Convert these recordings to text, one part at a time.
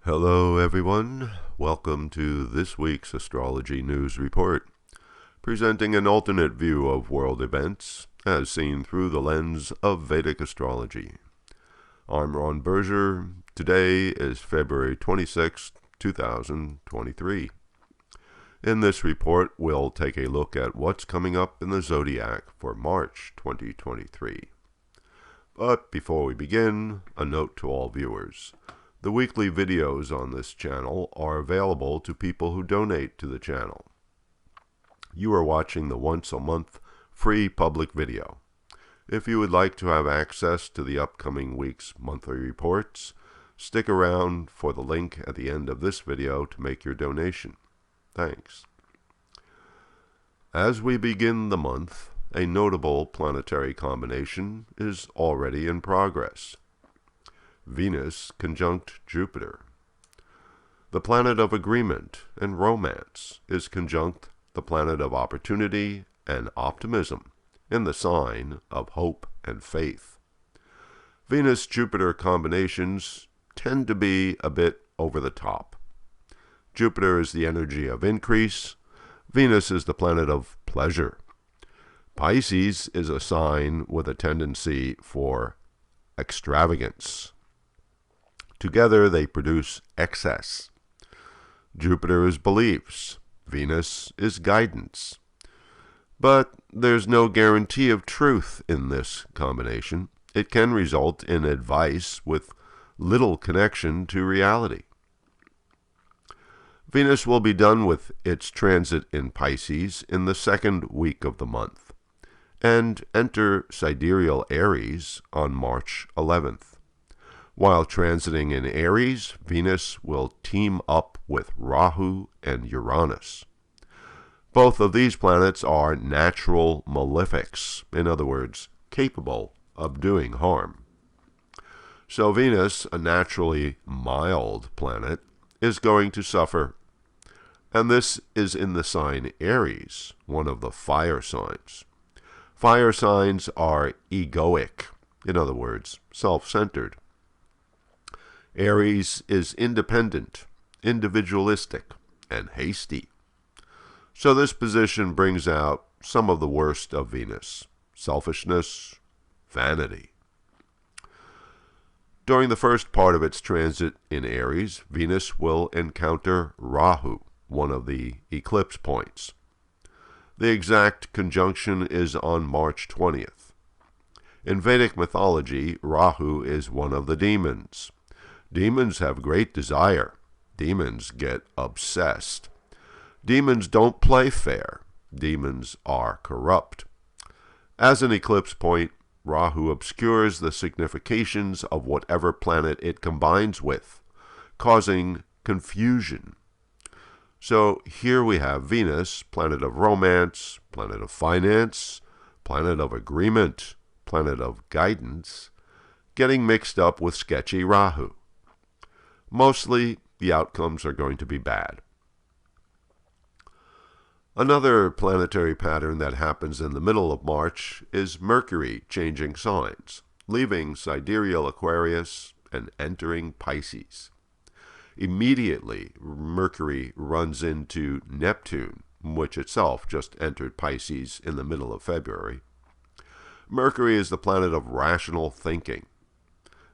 Hello everyone, welcome to this week's Astrology News Report, presenting an alternate view of world events as seen through the lens of Vedic astrology. I'm Ron Berger. Today is February 26, 2023. In this report, we'll take a look at what's coming up in the zodiac for March 2023. But before we begin, a note to all viewers. The weekly videos on this channel are available to people who donate to the channel. You are watching the once-a-month free public video. If you would like to have access to the upcoming week's monthly reports, stick around for the link at the end of this video to make your donation. Thanks. As we begin the month, a notable planetary combination is already in progress. Venus conjunct Jupiter. The planet of agreement and romance is conjunct the planet of opportunity and optimism in the sign of hope and faith. Venus-Jupiter combinations tend to be a bit over the top. Jupiter is the energy of increase. Venus is the planet of pleasure. Pisces is a sign with a tendency for extravagance. Together they produce excess. Jupiter is beliefs. Venus is guidance. But there's no guarantee of truth in this combination. It can result in advice with little connection to reality. Venus will be done with its transit in Pisces in the second week of the month and enter sidereal Aries on March 11th. While transiting in Aries, Venus will team up with Rahu and Uranus. Both of these planets are natural malefics, in other words, capable of doing harm. So Venus, a naturally mild planet, is going to suffer. And this is in the sign Aries, one of the fire signs. Fire signs are egoic, in other words, self-centered. Aries is independent, individualistic, and hasty. So this position brings out some of the worst of Venus: selfishness, vanity. During the first part of its transit in Aries, Venus will encounter Rahu, one of the eclipse points. The exact conjunction is on March 20th. In Vedic mythology, Rahu is one of the demons. Demons have great desire. Demons get obsessed. Demons don't play fair. Demons are corrupt. As an eclipse point, Rahu obscures the significations of whatever planet it combines with, causing confusion. So here we have Venus, planet of romance, planet of finance, planet of agreement, planet of guidance, getting mixed up with sketchy Rahu. Mostly, the outcomes are going to be bad. Another planetary pattern that happens in the middle of March is Mercury changing signs, leaving sidereal Aquarius and entering Pisces. Immediately, Mercury runs into Neptune, which itself just entered Pisces in the middle of February. Mercury is the planet of rational thinking.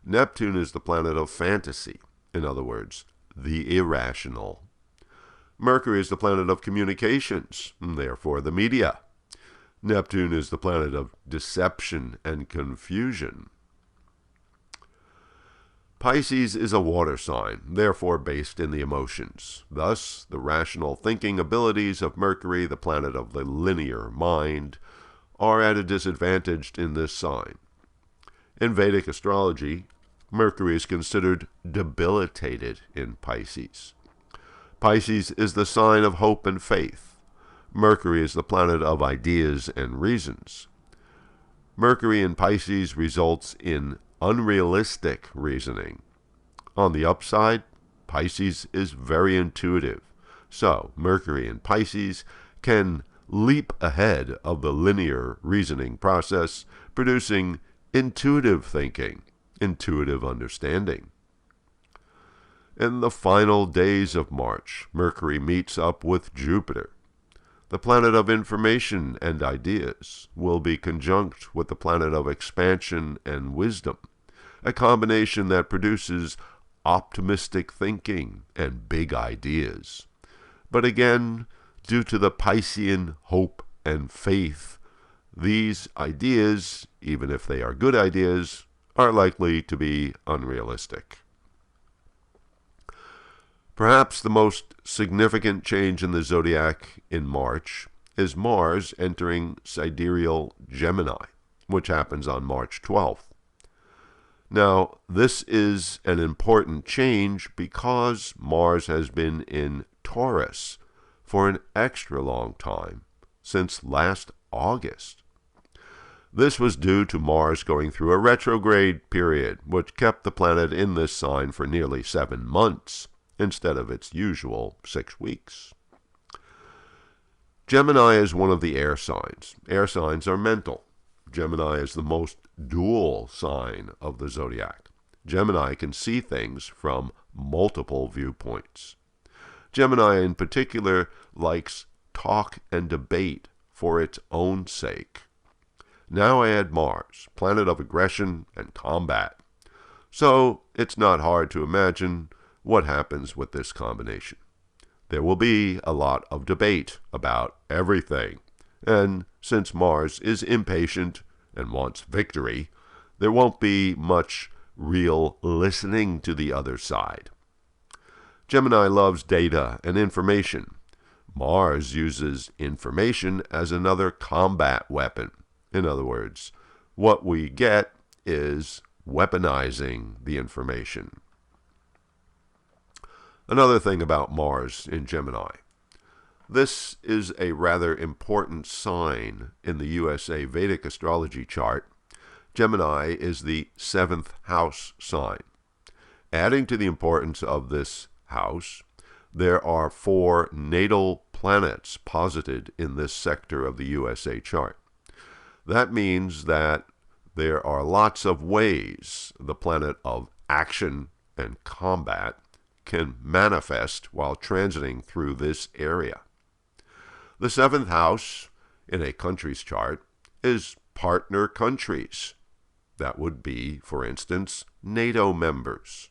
Neptune is the planet of fantasy. In other words, the irrational. Mercury is the planet of communications, therefore the media. Neptune is the planet of deception and confusion. Pisces is a water sign, therefore based in the emotions. Thus, the rational thinking abilities of Mercury, the planet of the linear mind, are at a disadvantage in this sign. In Vedic astrology, Mercury is considered debilitated in Pisces. Pisces is the sign of hope and faith. Mercury is the planet of ideas and reasons. Mercury in Pisces results in unrealistic reasoning. On the upside, Pisces is very intuitive. So, Mercury in Pisces can leap ahead of the linear reasoning process, producing intuitive thinking, intuitive understanding. In the final days of March, Mercury meets up with Jupiter. The planet of information and ideas will be conjunct with the planet of expansion and wisdom, a combination that produces optimistic thinking and big ideas. But again, due to the Piscean hope and faith, these ideas, even if they are good ideas, are likely to be unrealistic. Perhaps the most significant change in the zodiac in March is Mars entering sidereal Gemini, which happens on March 12th. Now, this is an important change because Mars has been in Taurus for an extra long time, since last August. This was due to Mars going through a retrograde period, which kept the planet in this sign for nearly 7 months, instead of its usual 6 weeks. Gemini is one of the air signs. Air signs are mental. Gemini is the most dual sign of the zodiac. Gemini can see things from multiple viewpoints. Gemini in particular likes talk and debate for its own sake. Now add Mars, planet of aggression and combat. So it's not hard to imagine what happens with this combination. There will be a lot of debate about everything, and since Mars is impatient and wants victory, there won't be much real listening to the other side. Gemini loves data and information. Mars uses information as another combat weapon. In other words, what we get is weaponizing the information. Another thing about Mars in Gemini. This is a rather important sign in the USA Vedic Astrology Chart. Gemini is the 7th house sign. Adding to the importance of this house, there are 4 natal planets posited in this sector of the USA chart. That means that there are lots of ways the planet of action and combat can manifest while transiting through this area. The 7th house in a country's chart is partner countries. That would be, for instance, NATO members.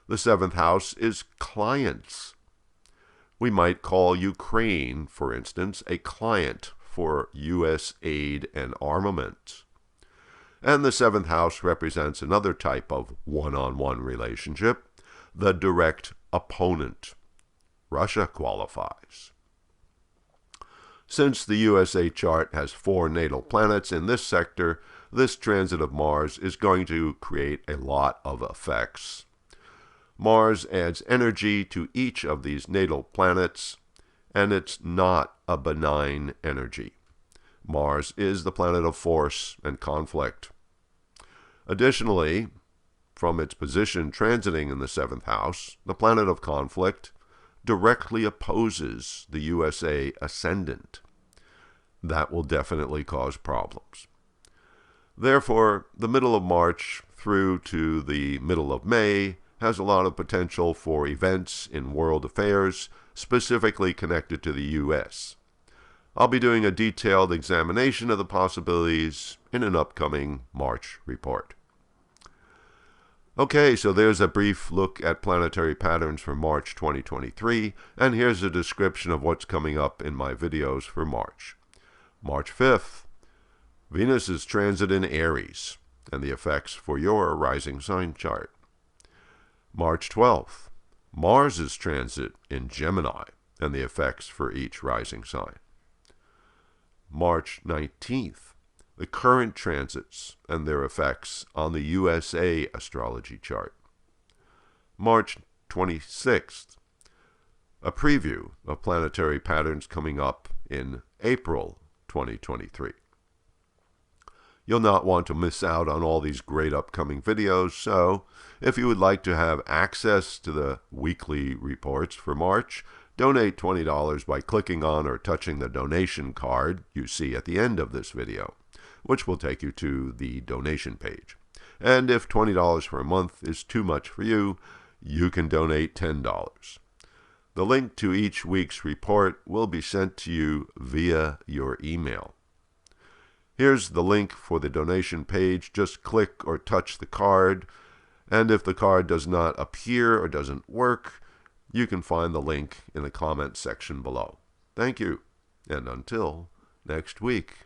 The 7th house is clients. We might call Ukraine, for instance, a client for U.S. aid and armament. And the 7th house represents another type of one-on-one relationship, the direct opponent. Russia qualifies. Since the USA chart has 4 natal planets in this sector, this transit of Mars is going to create a lot of effects. Mars adds energy to each of these natal planets, and it's not a benign energy. Mars is the planet of force and conflict. Additionally, from its position transiting in the 7th house, the planet of conflict directly opposes the USA ascendant. That will definitely cause problems. Therefore, the middle of March through to the middle of May has a lot of potential for events in world affairs, specifically connected to the U.S. I'll be doing a detailed examination of the possibilities in an upcoming March report. Okay, so there's a brief look at planetary patterns for March 2023, and here's a description of what's coming up in my videos for March. March 5th, Venus's transit in Aries, and the effects for your rising sign chart. March 12th, Mars's transit in Gemini, and the effects for each rising sign. March 19th, the current transits and their effects on the USA Astrology Chart. March 26th, a preview of planetary patterns coming up in April 2023. You'll not want to miss out on all these great upcoming videos, so if you would like to have access to the weekly reports for March, donate $20 by clicking on or touching the donation card you see at the end of this video, which will take you to the donation page. And if $20 for a month is too much for you, you can donate $10. The link to each week's report will be sent to you via your email. Here's the link for the donation page. Just click or touch the card, and if the card does not appear or doesn't work, you can find the link in the comment section below. Thank you, and until next week.